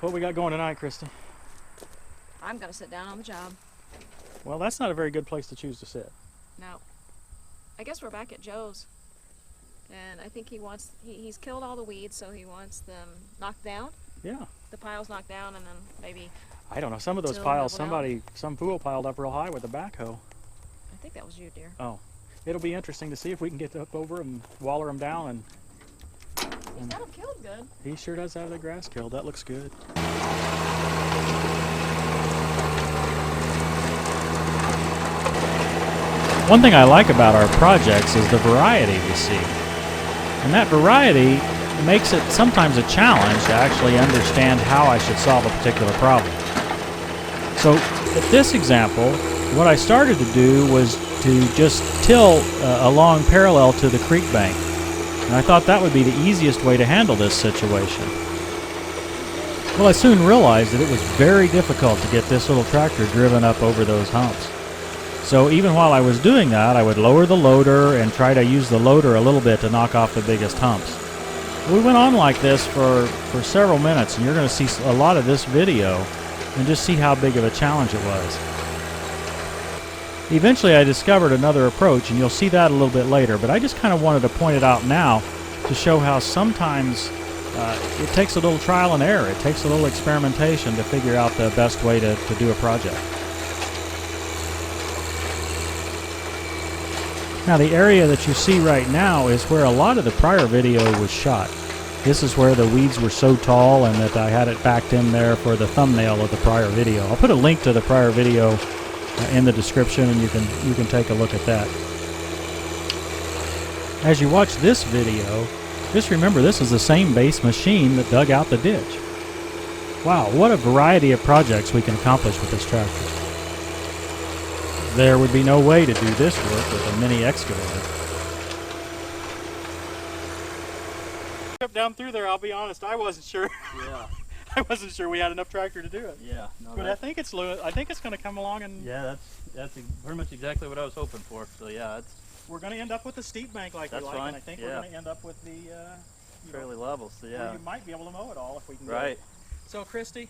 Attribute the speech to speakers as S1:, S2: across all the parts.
S1: What we got going tonight, Christy?
S2: I'm gonna sit down on the job.
S1: Well, that's not a very good place to choose to sit.
S2: No. I guess we're back at Joe's. And I think he's killed all the weeds, so he wants them knocked down.
S1: Yeah.
S2: The piles knocked down, and then maybe...
S1: I don't know, some of those piles, some fool piled up real high with a backhoe.
S2: I think that was you, dear.
S1: Oh. It'll be interesting to see if we can get up over and waller them down. And
S2: he's got them killed good.
S1: He sure does have the grass killed. That looks good. One thing I like about our projects is the variety we see. And that variety makes it sometimes a challenge to actually understand how I should solve a particular problem. So, with this example, what I started to do was to just till along parallel to the creek bank. And I thought that would be the easiest way to handle this situation. Well, I soon realized that it was very difficult to get this little tractor driven up over those humps. So even while I was doing that, I would lower the loader and try to use the loader a little bit to knock off the biggest humps. We went on like this for several minutes, and you're going to see a lot of this video and just see how big of a challenge it was. Eventually I discovered another approach, and you'll see that a little bit later, but I just kind of wanted to point it out now to show how sometimes it takes a little trial and error. It takes a little experimentation to figure out the best way to do a project. Now the area that you see right now is where a lot of the prior video was shot. This is where the weeds were so tall and that I had it backed in there for the thumbnail of the prior video. I'll put a link to the prior video in the description, and you can take a look at that. As you watch this video, just remember this is the same base machine that dug out the ditch. Wow, what a variety of projects we can accomplish with this tractor. There would be no way to do this work with a mini excavator. Down through there, I'll be honest, I wasn't sure.
S3: Yeah.
S1: I wasn't sure we had enough tractor to do it.
S3: Yeah. No,
S1: but I think it's going to come along, and
S3: yeah, that's pretty much exactly what I was hoping for. So yeah,
S1: we're going to end up with a steep bank like we like, and I think we're going to end up with the
S3: fairly level. So yeah,
S1: you might be able to mow it all if we can.
S3: Right.
S1: So Christy,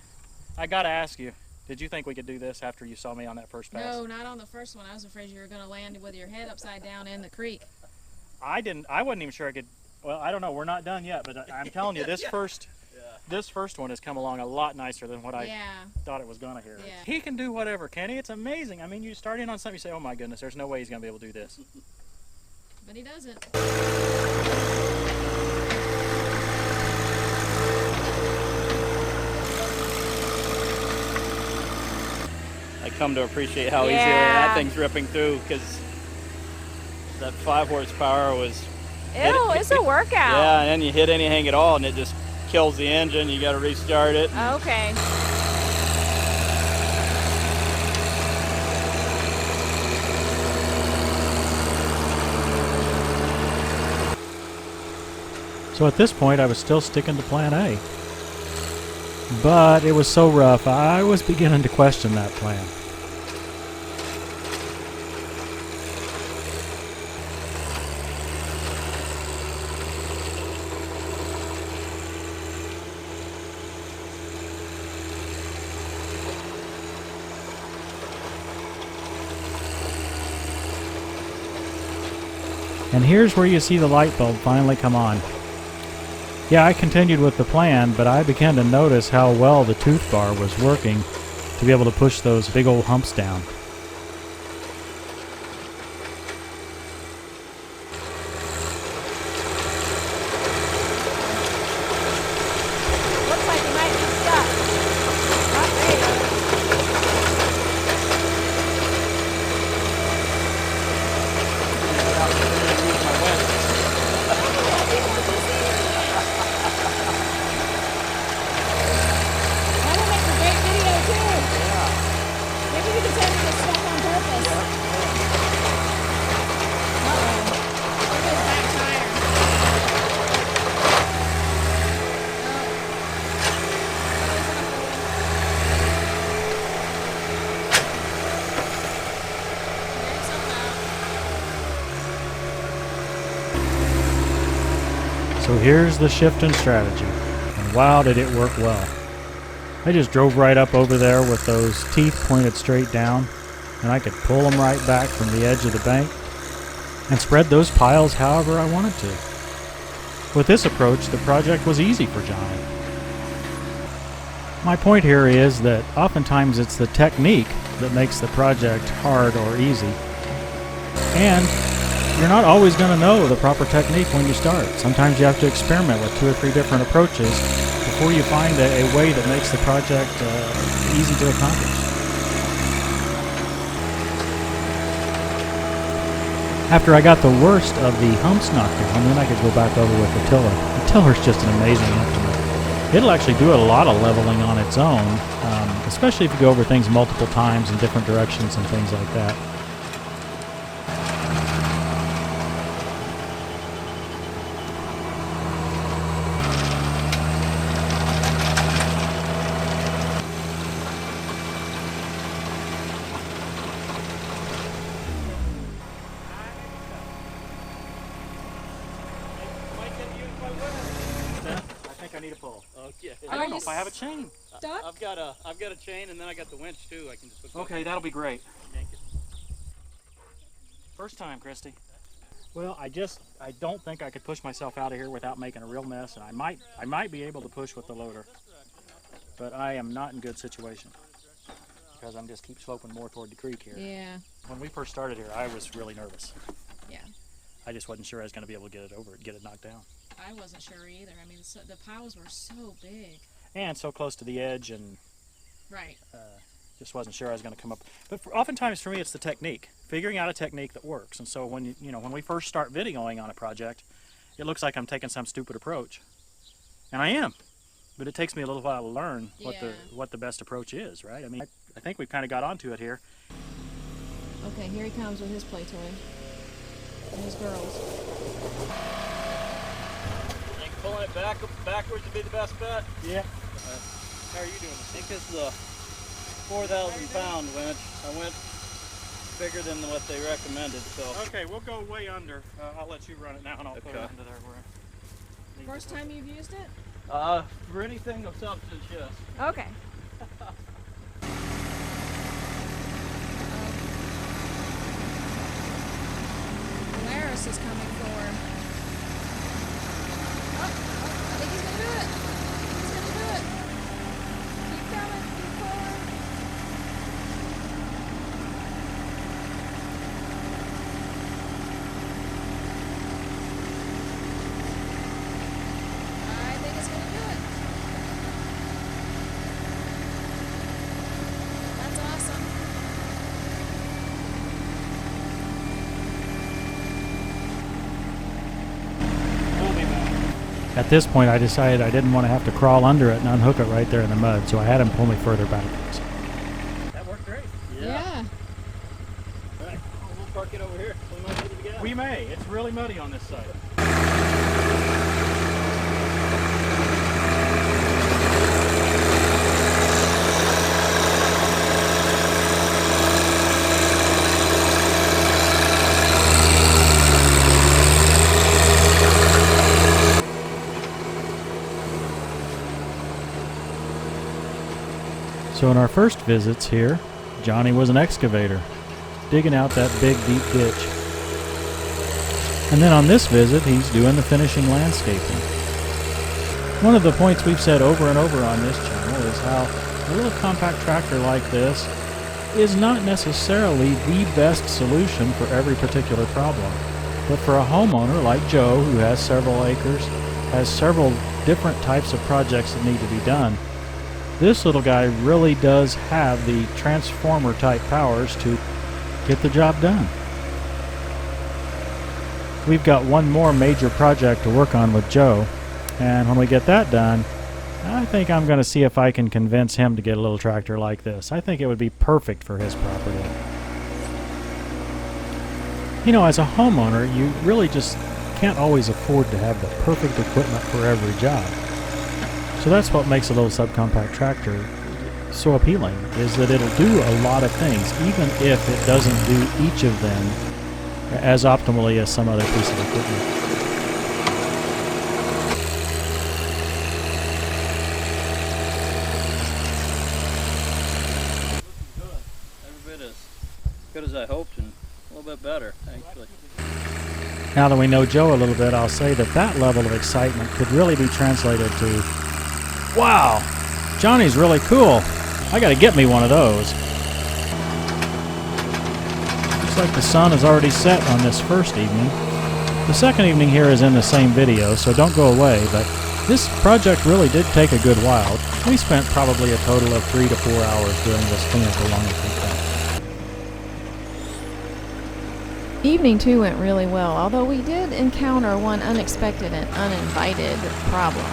S1: I got to ask you. Did you think we could do this after you saw me on that first pass?
S2: No, not on the first one. I was afraid you were going to land with your head upside down in the creek.
S1: I wasn't even sure I could. Well, I don't know. We're not done yet, but I'm telling you, this first one has come along a lot nicer than what I thought it was going to here.
S2: Yeah.
S1: He can do whatever, can he? It's amazing. I mean, you start in on something, you say, oh my goodness, there's no way he's going to be able to do this.
S2: But he doesn't.
S3: I come to appreciate how easy that thing's ripping through, because that 5 horsepower was...
S2: Ew, it's a workout.
S3: Yeah, and then you hit anything at all, and it just kills the engine. You got to restart it.
S2: Okay.
S1: So at this point, I was still sticking to plan A. But it was so rough, I was beginning to question that plan. And here's where you see the light bulb finally come on. Yeah, I continued with the plan, but I began to notice how well the Toothbar was working to be able to push those big old humps down.
S2: Looks like he might be stuck. Not That'll make a great video too. Yeah. Maybe we can tell him to step on purpose. Uh-oh. Look at his back tire.
S1: So here's the shift in strategy, and wow, did it work well. I just drove right up over there with those teeth pointed straight down, and I could pull them right back from the edge of the bank and spread those piles however I wanted to. With this approach, the project was easy for Johnny. My point here is that oftentimes it's the technique that makes the project hard or easy. And you're not always going to know the proper technique when you start. Sometimes you have to experiment with 2 or 3 different approaches before you find a way that makes the project easy to accomplish. After I got the worst of the humps knocked down, then I could go back over with the tiller. The tiller's just an amazing implement. It'll actually do a lot of leveling on its own, especially if you go over things multiple times in different directions and things like that. I need a pull.
S3: Okay.
S1: I don't know if I have a chain.
S2: Stuck?
S3: I've got a chain, and then I got the winch too. I can just hook
S1: Okay, that'll be great.
S3: yank it.
S1: First time, Christy. Well, I don't think I could push myself out of here without making a real mess, and I might be able to push with the loader, but I am not in good situation because I'm just keep sloping more toward the creek here.
S2: Yeah.
S1: When we first started here, I was really nervous.
S2: Yeah.
S1: I just wasn't sure I was going to be able to get it knocked down.
S2: I wasn't sure either. I mean, the piles were so big.
S1: And so close to the edge, and
S2: Right.
S1: just wasn't sure I was going to come up. But oftentimes for me, it's the technique, figuring out a technique that works. And so when when we first start videoing on a project, it looks like I'm taking some stupid approach, and I am. But it takes me a little while to learn what the best approach is, right? I mean, I think we've kind of got onto it here.
S2: Okay, here he comes with his play toy. And his girls.
S3: Think pulling it backwards would be the best bet.
S1: Yeah.
S3: How are you doing? I think this is a 4,000-pound winch. I went bigger than what they recommended. So.
S1: Okay, we'll go way under. I'll let you run it now, and I'll put it under there.
S2: First time you've used it?
S3: For anything of substance, yes.
S2: Okay. Polaris is coming for him. Oh, I think he's gonna do it. He's gonna do it. Keep coming, keep forward. I think it's gonna do it. That's awesome.
S1: At this point, I decided I didn't want to have to crawl under it and unhook it right there in the mud, so I had him pull me further back.
S3: That worked great.
S2: Yeah.
S3: All right, we'll park it over here. We might get it together.
S1: We may. It's really muddy on this side. So in our first visits here, Johnny was an excavator, digging out that big deep ditch. And then on this visit, he's doing the finishing landscaping. One of the points we've said over and over on this channel is how a little compact tractor like this is not necessarily the best solution for every particular problem. But for a homeowner like Joe, who has several acres, has several different types of projects that need to be done, this little guy really does have the transformer type powers to get the job done. We've got one more major project to work on with Joe, and when we get that done, I think I'm going to see if I can convince him to get a little tractor like this. I think it would be perfect for his property. You know, as a homeowner, you really just can't always afford to have the perfect equipment for every job. So that's what makes a little subcompact tractor so appealing, is that it'll do a lot of things, even if it doesn't do each of them as optimally as some other piece of equipment.
S3: good as I hoped and a little bit better, actually.
S1: Now that we know Joe a little bit, I'll say that that level of excitement could really be translated to, wow, Johnny's really cool. I gotta get me one of those. Looks like the sun has already set on this first evening. The second evening here is in the same video, so don't go away, but this project really did take a good while. We spent probably a total of 3 to 4 hours doing this cleanup along the creek bank.
S2: Evening 2 went really well, although we did encounter one unexpected and uninvited problem.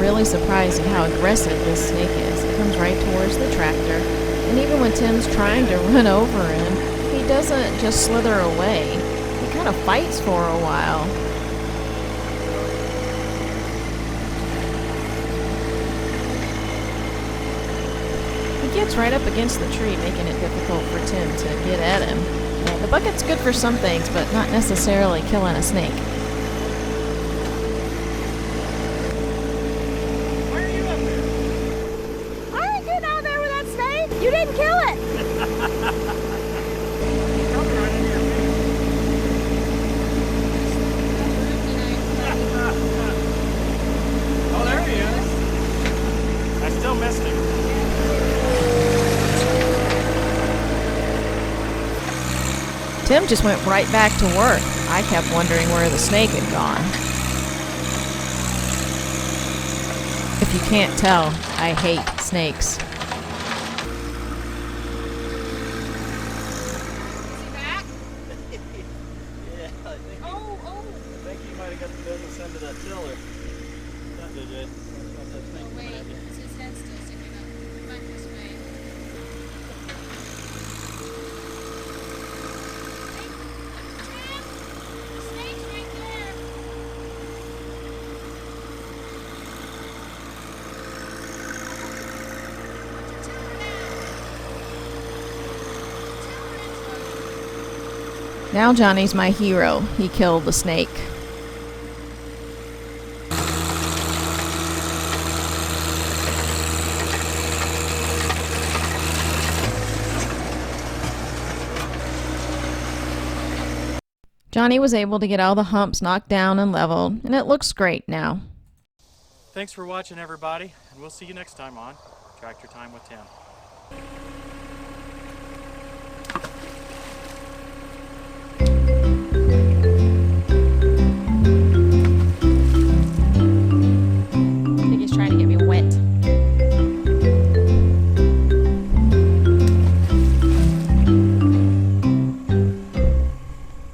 S2: Really surprised at how aggressive this snake is. It comes right towards the tractor, and even when Tim's trying to run over him, he doesn't just slither away. He kind of fights for a while. He gets right up against the tree, making it difficult for Tim to get at him. And the bucket's good for some things, but not necessarily killing a snake.
S4: You didn't kill it!
S1: Oh, there he is. I still missed him.
S2: Tim just went right back to work. I kept wondering where the snake had gone. If you can't tell, I hate snakes. Now Johnny's my hero. He killed the snake. Johnny was able to get all the humps knocked down and leveled, and it looks great now.
S1: Thanks for watching, everybody, and we'll see you next time on Tractor Time with Tim.